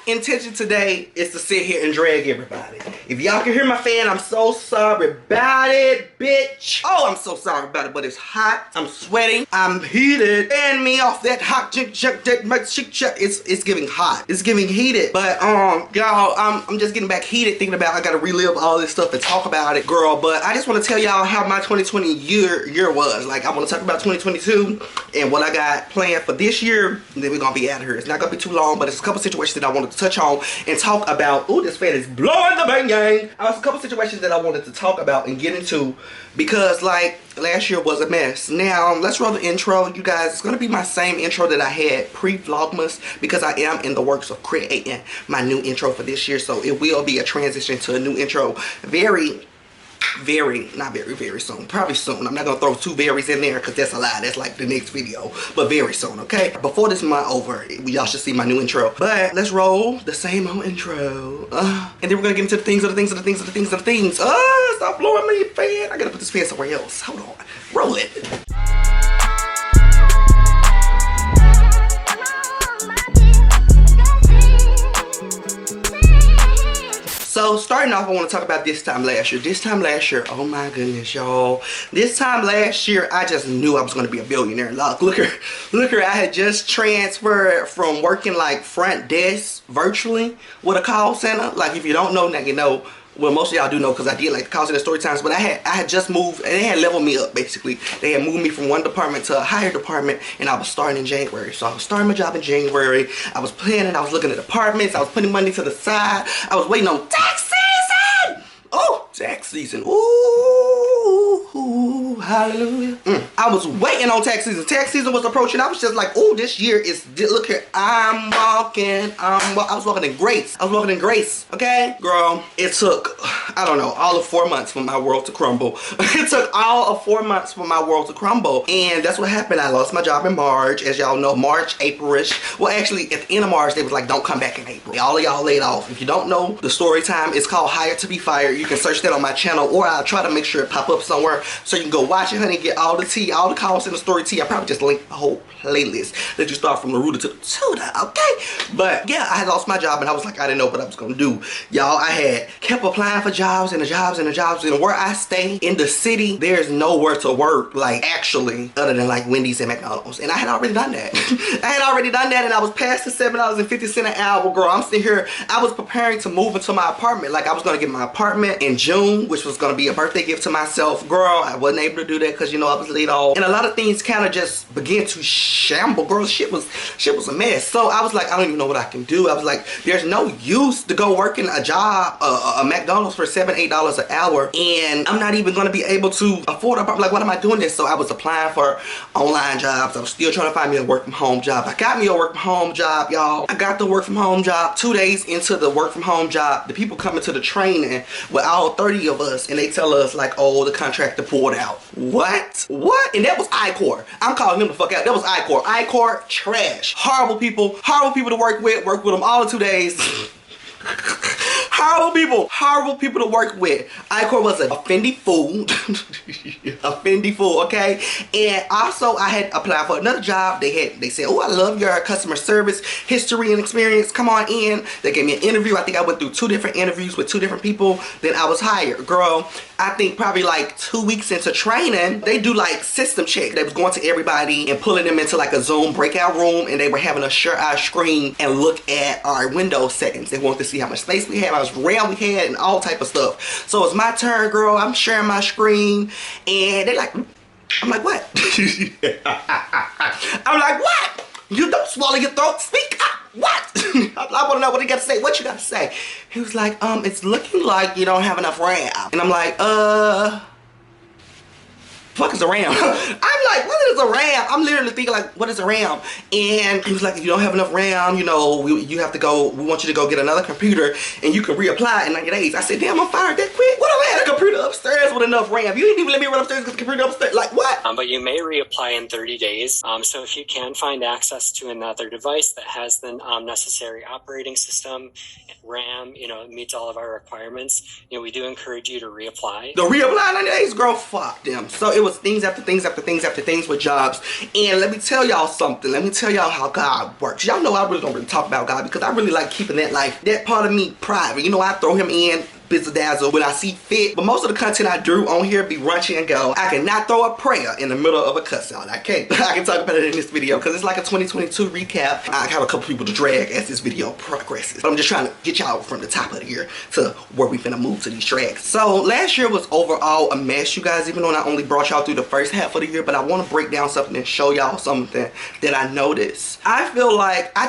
intention today is to sit here and drag everybody. If y'all can hear my fan, I'm so sorry about it, bitch. Oh, I'm so sorry about it, but it's hot. I'm sweating. I'm heated. And me off that hot chick that makes chick. It's giving hot. It's giving heated. But y'all, I'm just getting back heated thinking about I gotta relive all this stuff and talk about it, girl. But I just want to tell y'all how my 2020 year was. Like, I want to talk about 2022 and what I got planned for this year. And then we're gonna be out of here. It's not gonna be too long, but it's a couple situations that I wanted to touch on and talk about. Oh, this fan is blowing the bang gang. There's a couple situations that I wanted to talk about and get into because, like, last year was a mess. Now, let's roll the intro, you guys. It's gonna be my same intro that I had pre-Vlogmas because I am in the works of creating my new intro for this year. So it will be a transition to a new intro not very soon, probably soon. I'm not gonna throw two verys in there because that's a lie. That's like the next video, but very soon, okay? Before this month over, y'all should see my new intro. But let's roll the same old intro, and then we're gonna get into the things. Stop blowing me, fan. I gotta put this fan somewhere else. Hold on, roll it. So starting off, I want to talk about this time last year. This time last year, oh my goodness, y'all. This time last year, I just knew I was going to be a billionaire. Look here, I had just transferred from working like front desk virtually with a call center. Like, if you don't know, now you know. Well, most of y'all do know because I did like the call center story times, but I had just moved and they had leveled me up basically. They had moved me from one department to a higher department and I was starting in January. So I was starting my job in January. I was planning, I was looking at apartments, I was putting money to the side. I was waiting on tax season! Oh, tax season. Ooh, hallelujah. I was waiting on tax season. Tax season was approaching. I was just like, oh, this year is, look here, I was walking in grace. Okay? Girl, it took, I don't know, all of 4 months for my world to crumble. It took all of 4 months for my world to crumble. And that's what happened. I lost my job in March. As y'all know, March, April-ish. Well, actually, at the end of March, they was like, don't come back in April. All of y'all laid off. If you don't know the story time, it's called Hired to be Fired. You can search that on my channel, or I'll try to make sure it pop up somewhere so you can go watch it, honey, get all the tea, all the calls in the story tea. I probably just link the whole playlist that you start from the rooter to the tutor, okay? But yeah, I had lost my job and I was like, I didn't know what I was gonna do. Y'all, I had kept applying for jobs and where I stay in the city, there's nowhere to work, like, actually, other than like Wendy's and McDonald's. And I had already done that. And I was past the $7.50 an hour, girl. I'm sitting here, I was preparing to move into my apartment. Like, I was gonna get my apartment in June, which was gonna be a birthday gift to myself. Girl, I wasn't able to do that because, you know, I was laid off. And a lot of things kind of just began to shamble. Girl, shit was a mess. So I was like, I don't even know what I can do. I was like, there's no use to go working a job, a McDonald's for $7, $8 an hour. And I'm not even gonna be able to afford a, like, what am I doing this? So I was applying for online jobs. I was still trying to find me a work from home job. I got me a work from home job, y'all. I got the work from home job. 2 days into the work from home job, the people coming to the training with all 30 of us, and they tell us like, oh, the contractor pulled out. What? And that was I-Corps. I'm calling him the fuck out. That was I-Corps. I-Corps, trash. Horrible people to work with them all in 2 days. Horrible people to work with. I-Corps was a offended fool. Okay? And also, I had applied for another job. They said, oh, I love your customer service history and experience. Come on in. They gave me an interview. I think I went through 2 different interviews with 2 different people. Then I was hired. Girl, I think probably like 2 weeks into training, they do like system check. They was going to everybody and pulling them into like a Zoom breakout room, and they were having us share our screen and look at our Windows settings. They wanted to see how much space we had, how much RAM we had, and all type of stuff. So it's my turn, girl. I'm sharing my screen, and they like, I'm like, what? I'm like, what? You don't swallow your throat. Speak up. What? I want to know what he got to say. What you got to say? He was like, it's looking like you don't have enough RAM. And I'm like, fuck is a RAM? I'm like, what is a RAM? I'm literally thinking like, what is a RAM? And he was like, if you don't have enough RAM, you know, you have to go, we want you to go get another computer and you can reapply in 90 days. I said, damn, I'm fired that quick? What if I had a computer upstairs with enough RAM? You didn't even let me run upstairs with the computer upstairs. Like, what? But you may reapply in 30 days. So if you can find access to another device that has the necessary operating system, RAM, you know, meets all of our requirements, you know, we do encourage you to reapply. The reapply 90 days, girl, fuck them. So it was things after things after things after and things with jobs. And let me tell y'all something. Let me tell y'all how God works. Y'all know I really don't really talk about God because I really like keeping that part of me private. You know, I throw him in bizzle dazzle when I see fit, but most of the content I do on here be runchy and go. I cannot throw a prayer in the middle of a cuss out. I can't. I can talk about it in this video because it's like a 2022 recap. I have a couple people to drag as this video progresses, but I'm just trying to get y'all from the top of the year to where we finna move to these tracks. So last year was overall a mess, you guys, even though I only brought y'all through the first half of the year, but I want to break down something and show y'all something that I noticed. I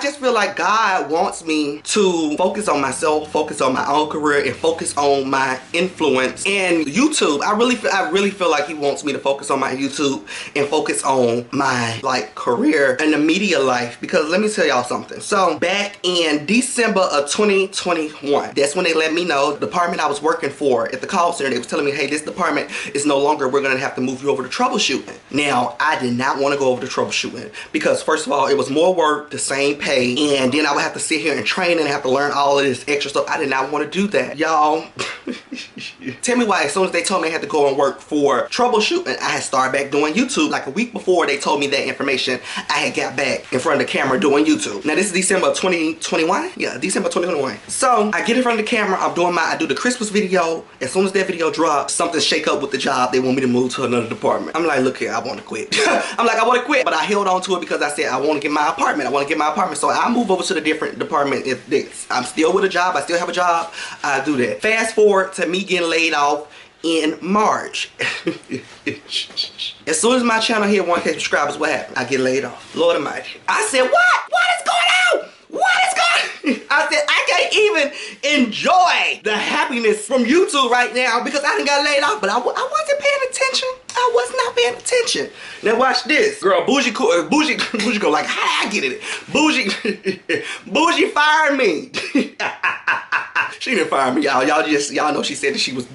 just feel like God wants me to focus on myself, focus on my own career, and focus on my influence and YouTube. I really feel like he wants me to focus on my YouTube and focus on my career and the media life, because let me tell y'all something. So back in December of 2021, that's when they let me know the department I was working for at the call center, they was telling me, hey, this department is no longer, we're gonna have to move you over to troubleshooting. Now I did not want to go over to troubleshooting because first of all, it was more work, the same pay, and then I would have to sit here and train and have to learn all of this extra stuff. I did not want to do that, y'all. Tell me why as soon as they told me I had to go and work for troubleshooting, I had started back doing YouTube. Like a week before they told me that information, I had got back in front of the camera doing YouTube. Now this is December of 2021. Yeah, December 2021. So I get in front of the camera, I do the Christmas video. As soon as that video drops, something shake up with the job. They want me to move to another department. I'm like, look here, I want to quit. I'm like, I want to quit, but I held on to it because I said I want to get my apartment. I want to get my apartment. So I move over to the different department. If this, I'm still with a job, I still have a job, I do that. Fast forward to me getting laid off in March. As soon as my channel hit 1K subscribers, what happened? I get laid off. Lord Almighty. I said, what is going on? What is going on? I said, I can't even enjoy the happiness from YouTube right now because I done got laid off, but I wasn't paying attention. I was not paying attention. Now watch this. Girl, Bougie go like, how did I get it? Bougie fired me. She didn't fire me, y'all. Y'all know she said that she was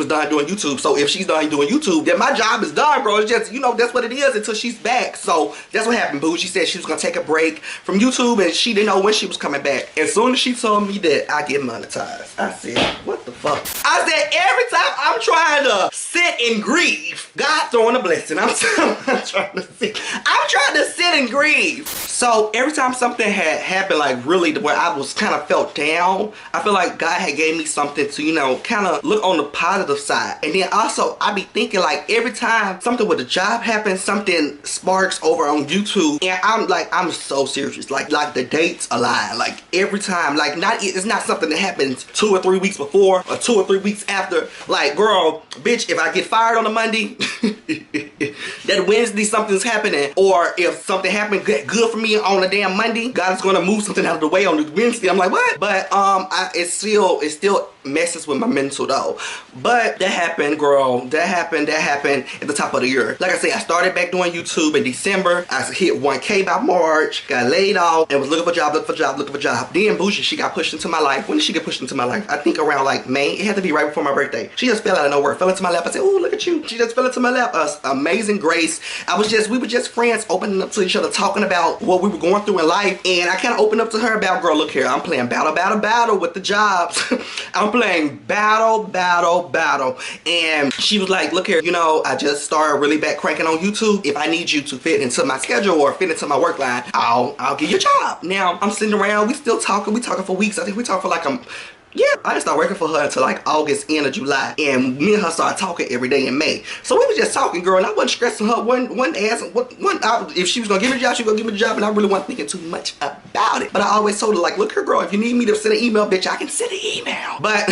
done doing YouTube. So if she's done doing YouTube, then my job is done, bro. It's just, you know, that's what it is until she's back. So that's what happened, boo. She said she was gonna take a break from YouTube and she didn't know when she was coming back. As soon as she told me that, I get monetized. I said, what the fuck? I said, every time I'm trying to sit and grieve, God throwing a blessing. I'm trying to sit and grieve. So every time something had happened, like really where I was kind of felt down, I feel like God had gave me something to, you know, kind of look on the positive side. And then also I be thinking like every time something with a job happens, something sparks over on YouTube, and I'm so serious. Like the dates align. Like every time, like it's not something that happens 2 or 3 weeks before or 2 or 3 weeks after. Like, girl, bitch, if I get fired on a Monday, that Wednesday something's happening, or if something happened good for me on a damn Monday, God's gonna move something out of the way on the Wednesday. I'm like, what? But it still messes with my mental though. But that happened, girl. That happened at the top of the year. Like I said, I started back doing YouTube in December. I hit 1K by March, got laid off, and was looking for a job. Then Bougie, she got pushed into my life. When did she get pushed into my life? I think around like May. It had to be right before my birthday. She just fell out of nowhere, fell into my lap. I said, oh, look at you. She just fell into my lap. Amazing grace. We were just friends, opening up to each other, talking about what we were going through in life. And I kind of opened up to her about, girl, look here, I'm playing battle with the jobs. I'm playing battle. And she was like, look here, you know, I just started really back cranking on YouTube. If I need you to fit into my schedule or fit into my work line, I'll give you a job. Now I'm sitting around, we still talking. We talking for weeks. I think we talked for like yeah, I didn't start working for her until like August, end of July. And me and her started talking every day in May. So we was just talking, girl, and I wasn't stressing her if she was gonna give me a job, she was gonna give me a job, and I really wasn't thinking too much about it. But I always told her, like, look here, girl, if you need me to send an email, bitch, I can send an email. But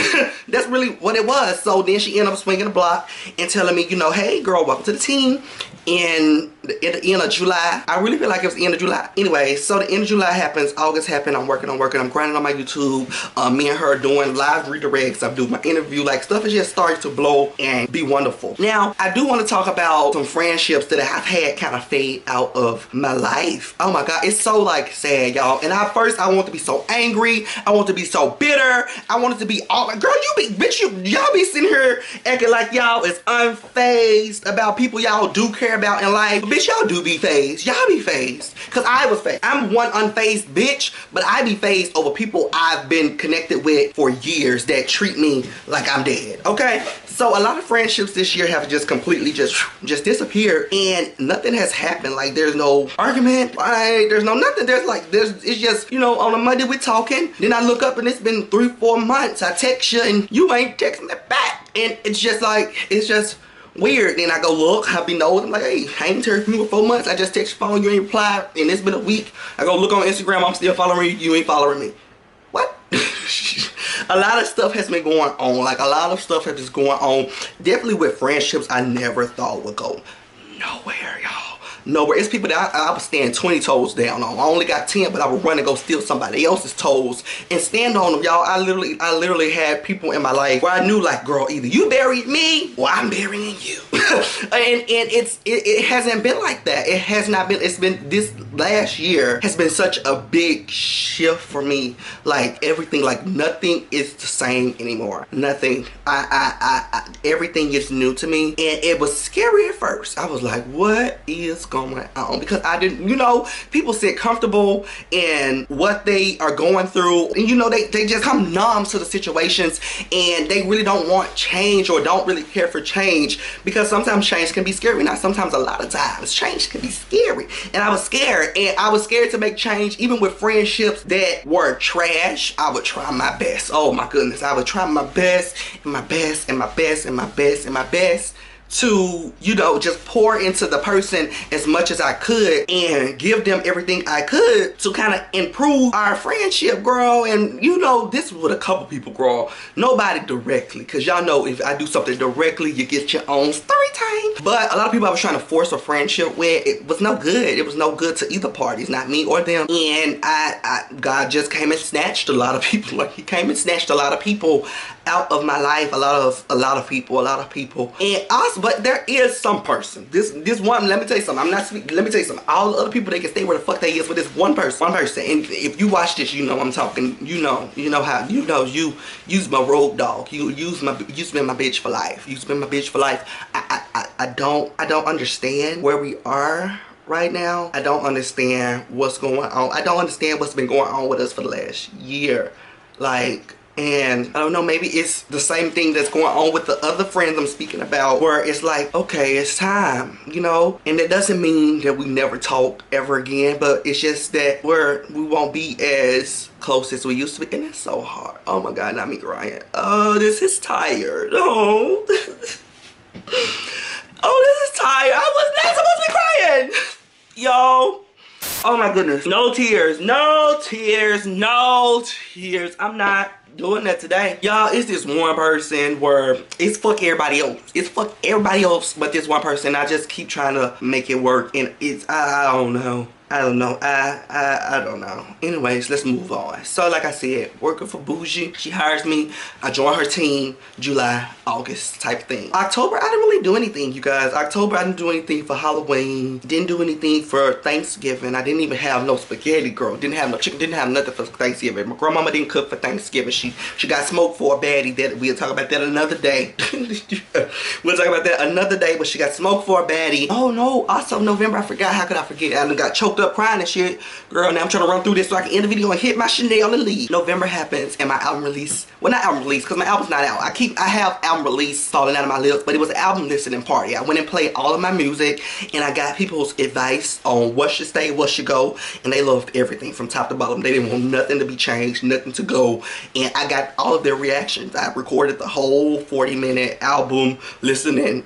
that's really what it was. So then she ended up swinging the block and telling me, you know, hey, girl, welcome to the team. At the end of July, I really feel like it was the end of July. Anyway, so the end of July happens, August happened, I'm working, I'm grinding on my YouTube. Me and her doing live redirects, I'm doing my interview, like stuff is just starting to blow and be wonderful. Now, I do want to talk about some friendships that I've had kind of fade out of my life. Oh my God, it's so like sad, y'all. And at first, I want to be so angry, I want to be so bitter, I wanted to be all like, girl, y'all be sitting here acting like y'all is unfazed about people y'all do care care about in life. But bitch, y'all do be phased. Y'all be phased. Cause I was phased. I'm one unfazed bitch, but I be phased over people I've been connected with for years that treat me like I'm dead. Okay? So a lot of friendships this year have just completely just disappeared, and nothing has happened. Like, there's no argument, like there's no nothing. It's just, you know, on a Monday we're talking, then I look up and it's been 3-4 months. I text you and you ain't texting me back, and it's just like, it's just weird. Then I go look, I be nosing, I'm like, hey, I ain't heard from you for 4 months. I just text your phone, you ain't replied, and it's been a week. I go look on Instagram, I'm still following you, you ain't following me. What? A lot of stuff has been going on. Like, a lot of stuff has been going on. Definitely with friendships I never thought would go nowhere, y'all. Nowhere. It's people that I would stand 20 toes down on. I only got 10, but I would run and go steal somebody else's toes and stand on them, y'all. I literally had people in my life where I knew, like, girl, either you buried me or I'm burying you. and it hasn't been like that. It has not been. It's been, this last year has been such a big shift for me. Like, everything, like, nothing is the same anymore. Nothing. Everything is new to me, and it was scary at first. I was like, what is going on? Because I didn't, you know, people sit comfortable in what they are going through, and you know, they just come numb to the situations, and they really don't want change or don't really care for change, because sometimes change can be scary. Not sometimes, a lot of times change can be scary, and I was scared, and I was scared to make change. Even with friendships that were trash, I would try my best. Oh my goodness, I would try my best and my best and my best and my best and my best to, you know, just pour into the person as much as I could and give them everything I could to kind of improve our friendship, girl. And you know, this was with a couple people, girl. Nobody directly, because y'all know if I do something directly, you get your own story time. But a lot of people I was trying to force a friendship with, it was no good. It was no good to either parties, not me or them. And God just came and snatched a lot of people. Like, he came and snatched a lot of people out of my life. A lot of people. And also, but there is some person, this one, let me tell you something, I'm not speaking, let me tell you something, all the other people, they can stay where the fuck they is, but this one person, and if you watch this, you know I'm talking, you know how, you use my road dog, you been my bitch for life, I don't understand where we are right now. I don't understand what's going on. I don't understand what's been going on with us for the last year. Like, and I don't know, maybe it's the same thing that's going on with the other friends I'm speaking about, where it's like, okay, it's time, you know? And it doesn't mean that we never talk ever again, but it's just that we won't be as close as we used to be. And it's so hard. Oh my God, not me crying. Oh, this is tired. Oh. Oh, this is tired. I was not supposed to be crying. Yo. Oh my goodness. No tears. No tears. No tears. I'm not doing that today. Y'all, it's this one person where it's fuck everybody else. It's fuck everybody else but this one person. I just keep trying to make it work, and it's, I don't know. I don't know. Anyways, let's move on. So like I said, working for Bougie. She hires me. I join her team July, August type thing. October, I didn't really do anything, you guys. October, I didn't do anything for Halloween. Didn't do anything for Thanksgiving. I didn't even have no spaghetti, girl. Didn't have no chicken. Didn't have nothing for Thanksgiving. My grandmama didn't cook for Thanksgiving. She got smoked for a baddie. That we'll talk about that another day. We'll talk about that another day, but she got smoked for a baddie. Oh no, also November, I forgot. How could I forget? I done got choked up crying and shit. Girl, now I'm trying to run through this so I can end the video and hit my Chanel and leave. November happens and my album release. Well, not album release, because my album's not out. I have album release falling out of my lips, but it was an album listening party. I went and played all of my music, and I got people's advice on what should stay, what should go, and they loved everything from top to bottom. They didn't want nothing to be changed, nothing to go, and I got all of their reactions. I recorded the whole 40-minute album listening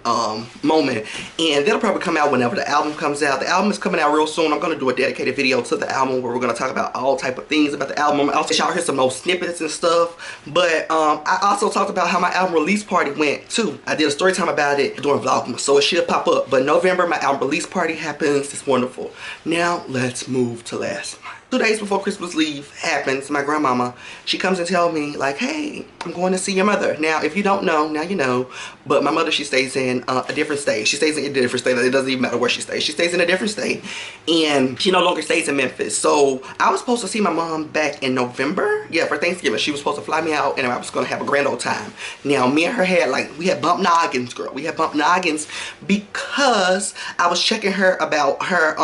moment, and that'll probably come out whenever the album comes out. The album is coming out real soon. I'm gonna do a dedicated video to the album where we're gonna talk about all type of things about the album. I'll y'all hear some more snippets and stuff, but I also talked about how my album release party went too. I did a story time about it during Vlogmas, so it should pop up. But November, my album release party happens. It's wonderful. Now let's move to last month. 2 days before Christmas leave happens, my grandmama, she comes and tells me like, hey, I'm going to see your mother. Now, if you don't know, now you know, but my mother, she stays in a different state. She stays in a different state. It doesn't even matter where she stays. She stays in a different state, and she no longer stays in Memphis. So I was supposed to see my mom back in November. Yeah, for Thanksgiving. She was supposed to fly me out, and I was going to have a grand old time. Now, me and her had we had bumped noggins, girl. We had bumped noggins because I was checking her about her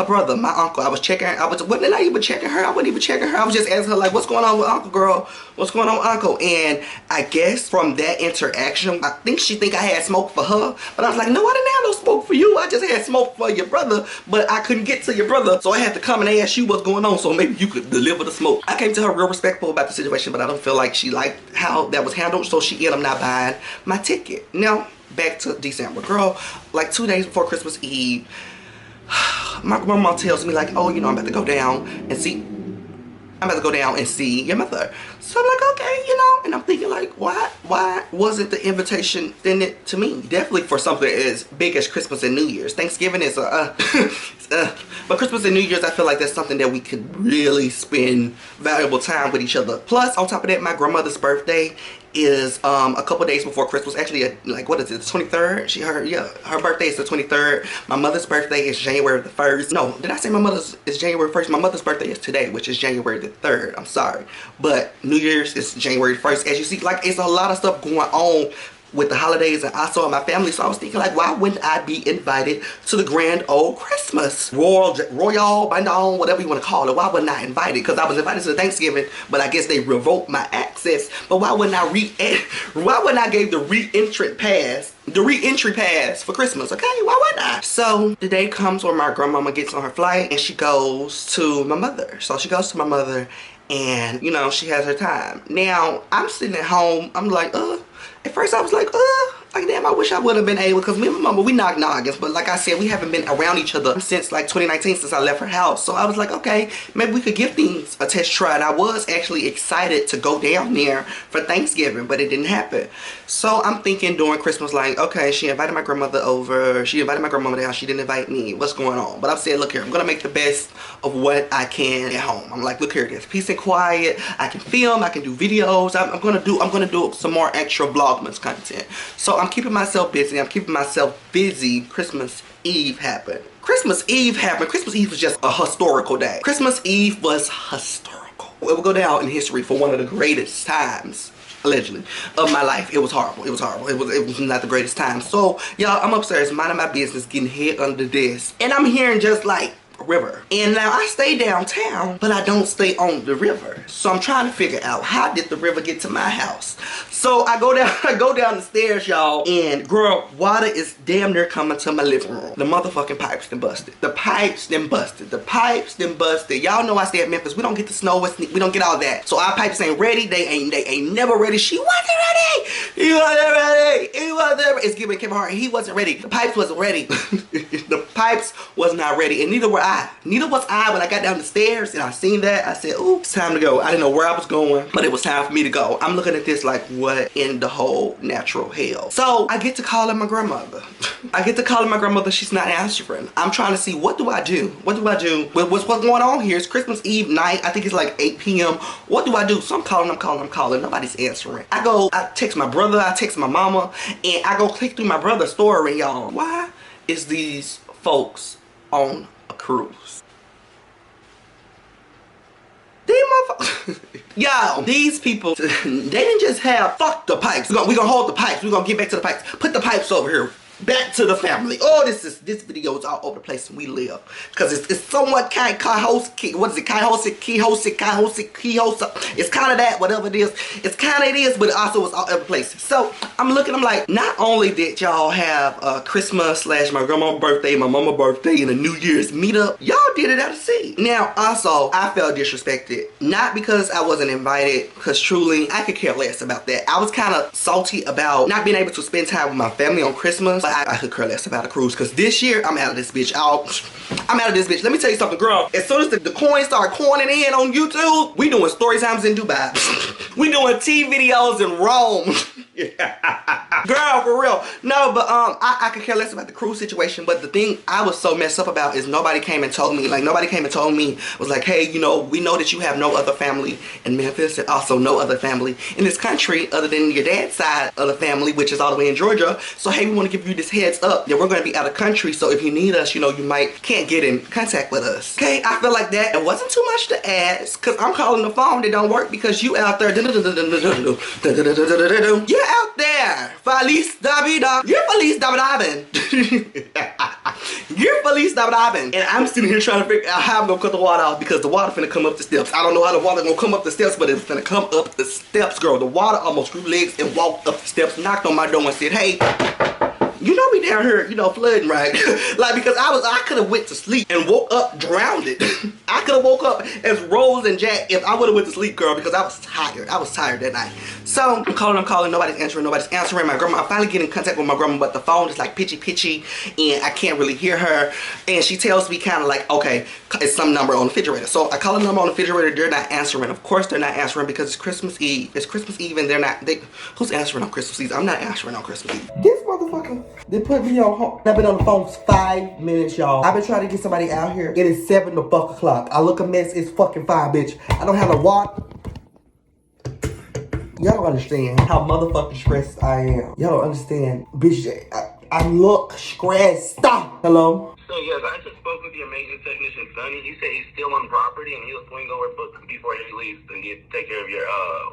brother, my uncle. I was checking her. Wasn't I even checking her? I wasn't even checking her. I was just asking her like, what's going on with Uncle, girl? What's going on with Uncle? And I guess from that interaction, I think she think I had smoke for her, but I was like, no, I didn't have no smoke for you. I just had smoke for your brother, but I couldn't get to your brother, so I had to come and ask you what's going on, so maybe you could deliver the smoke. I came to her real respectful about the situation, but I don't feel like she liked how that was handled, so she ended up not buying my ticket. Now, back to December. Girl, like 2 days before Christmas Eve, my grandma tells me like, oh, you know, I'm about to go down and see your mother. So I'm like, okay, you know, and I'm thinking like, why wasn't the invitation extended to me? Definitely for something as big as Christmas and New Year's. Thanksgiving is but Christmas and New Year's, I feel like that's something that we could really spend valuable time with each other. Plus, on top of that, my grandmother's birthday is a couple days before Christmas. Actually, like, what is it, the 23rd? Her birthday is the 23rd. My mother's birthday is January the 1st. No, did I say my mother's is January 1st? My mother's birthday is today, which is January the 3rd. I'm sorry. But New Year's is January 1st. As you see, like, it's a lot of stuff going on with the holidays and I saw my family, so I was thinking like, why wouldn't I be invited to the grand old Christmas? Royal, Bandon, whatever you want to call it. Why wasn't I invited? Because I was invited to Thanksgiving, but I guess they revoked my access. But why wouldn't I give the re-entry pass for Christmas? Okay, why wouldn't I? So the day comes where my grandmama gets on her flight and she goes to my mother. So she goes to my mother and, you know, she has her time. Now, I'm sitting at home, I'm like, at first I was like, damn, I wish I would have been able, because me and my mama, we knock noggins, but like I said, we haven't been around each other since like 2019, since I left her house. So I was like, okay, maybe we could give things a test try. And I was actually excited to go down there for Thanksgiving, but it didn't happen. So I'm thinking during Christmas, like, okay, she invited my grandmother over, she invited my grandmother down, she didn't invite me, what's going on? But I'm saying, look here, I'm gonna make the best of what I can at home. I'm like, look here, there's peace and quiet, I can film, I can do videos, I'm gonna do some more extra vlogmas content. So I'm keeping myself busy. Christmas Eve happened. Christmas Eve was just a historical day. Christmas Eve was historical. It will go down in history for one of the greatest times, allegedly, of my life. It was horrible. It was horrible. It was not the greatest time. So, y'all, I'm upstairs minding my business, getting head under the desk, and I'm hearing just like river. And now I stay downtown, but I don't stay on the river. So I'm trying to figure out, how did the river get to my house? So I go down the stairs, y'all, and girl, water is damn near coming to my living room. The motherfucking pipes done busted. The pipes done busted. Y'all know I stay at Memphis. We don't get the snow, we don't get all that. So our pipes ain't ready. They ain't never ready. She wasn't ready. He wasn't ready. It's giving Kevin Hart. He wasn't ready. The pipes wasn't ready. The pipes was not ready, and neither was I when I got down the stairs and I seen that. I said, ooh, it's time to go. I didn't know where I was going, but it was time for me to go. I'm looking at this like, what in the whole natural hell? So I get to calling my grandmother. She's not answering. I'm trying to see, what do I do? What's going on here? It's Christmas Eve night. I think it's like 8 p.m. What do I do? So I'm calling. Nobody's answering. I text my brother, I text my mama, and I go click through my brother's story, y'all. Why is these folks on a cruise? These motherfuckers. Yo, these people, they didn't just have, fuck the pipes. We're gonna hold the pipes. We're gonna get back to the pipes. Put the pipes over here. Back to the family. Oh, this video is all over the place and we live. Because it's somewhat It's kind of that, whatever it is. It is, but also it's all over the place. So I'm like, not only did y'all have a Christmas / my grandma's birthday, my mama's birthday, and a New Year's meetup, y'all did it out of sea. Now, also, I felt disrespected. Not because I wasn't invited, because truly, I could care less about that. I was kind of salty about not being able to spend time with my family on Christmas. I could care less about a cruise, because this year I'm out of this bitch. I'm out of this bitch. Let me tell you something, girl. As soon as the coins start coining in on YouTube, we doing story times in Dubai. We doing tea videos in Rome. Girl, for real. No, but I could care less about the cruise situation. But the thing I was so messed up about is nobody came and told me. Like, nobody came and told me, was like, hey, you know, we know that you have no other family in Memphis and also no other family in this country other than your dad's side of the family, which is all the way in Georgia. So, hey, we want to give you this heads up that we're going to be out of country. So if you need us, you know, you can't get in contact with us. Okay, I feel like that. It wasn't too much to ask because I'm calling the phone that don't work because you out there. You're out there. Feliz Navidad. You're Feliz Navidad. You're Feliz Navidad. And I'm sitting here trying to figure out how I'm going to cut the water off because the water finna come up the steps. I don't know how the water gonna come up the steps, but it's finna come up the steps, girl. The water almost grew legs and walked up the steps, knocked on my door and said, hey, you know we down here, you know, flooding, right? Like, because I could have went to sleep and woke up drowned. I could have woke up as Rose and Jack if I would have went to sleep, girl, because I was tired. I was tired that night. So I'm calling, nobody's answering. My grandma, I finally get in contact with my grandma, but the phone is like pitchy, and I can't really hear her. And she tells me kind of like, okay, it's some number on the refrigerator. So I call a number on the refrigerator, they're not answering. Of course they're not answering because it's Christmas Eve. It's Christmas Eve and who's answering on Christmas Eve? I'm not answering on Christmas Eve. This motherfucker, they put me on hold. I've been on the phone 5 minutes, y'all. I've been trying to get somebody out here. It is 7 o'clock. I look a mess, it's fucking 5, bitch. I don't have a water. Y'all don't understand how motherfucking stressed I am. Y'all don't understand. Bitch, I look stressed. Stop. Hello? So yes, I just spoke with your maintenance technician, Sonny. He said he's still on property and he'll swing over before he leaves and take care of your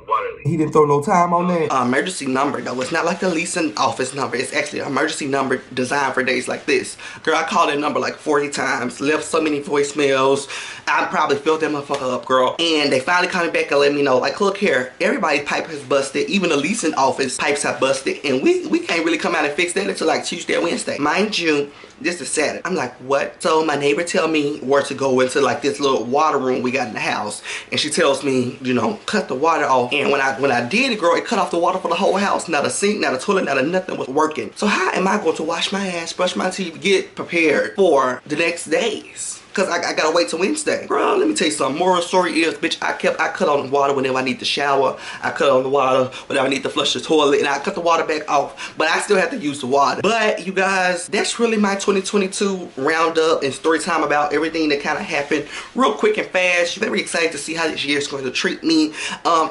water leak. He didn't throw no time on that. Emergency number though. It's not like the leasing office number. It's actually an emergency number designed for days like this. Girl, I called that number like 40 times, left so many voicemails. I probably filled that motherfucker up, girl. And they finally coming back and let me know, like, look here, everybody's pipe has busted. Even the leasing office pipes have busted. And we can't really come out and fix that until like Tuesday or Wednesday. Mind you, this is Saturday. I'm like, what? So my neighbor tell me where to go into like this little water room we got in the house. And she tells me, you know, cut the water off. And when I did it, girl, it cut off the water for the whole house. Not a sink, not a toilet, not a nothing was working. So how am I going to wash my ass, brush my teeth, get prepared for the next days? Cause I gotta wait till Wednesday. Bro, let me tell you something. Moral story is, bitch, I cut on the water whenever I need to shower. I cut on the water whenever I need to flush the toilet. And I cut the water back off. But I still have to use the water. But you guys, that's really my 2022 roundup and story time about everything that kind of happened real quick and fast. Very excited to see how this year is going to treat me.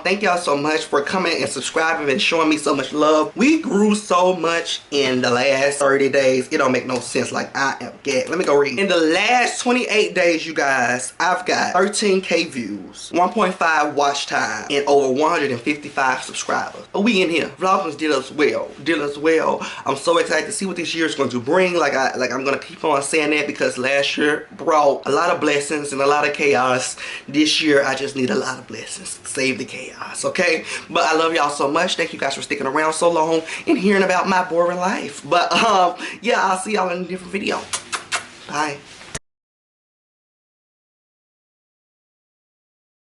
Thank y'all so much for coming and subscribing and showing me so much love. We grew so much in the last 30 days. It don't make no sense. Like, I am gagged. Let me go read. In the last 28 days, you guys, I've got 13K views, 1.5 watch time, and over 155 subscribers. But we in here. Vlogmas did us well. I'm so excited to see what this year is going to bring. I'm gonna keep on saying that because last year brought a lot of blessings and a lot of chaos. This year, I just need a lot of blessings. Save the chaos, okay? But I love y'all so much. Thank you guys for sticking around so long and hearing about my boring life. But yeah, I'll see y'all in a different video. Bye.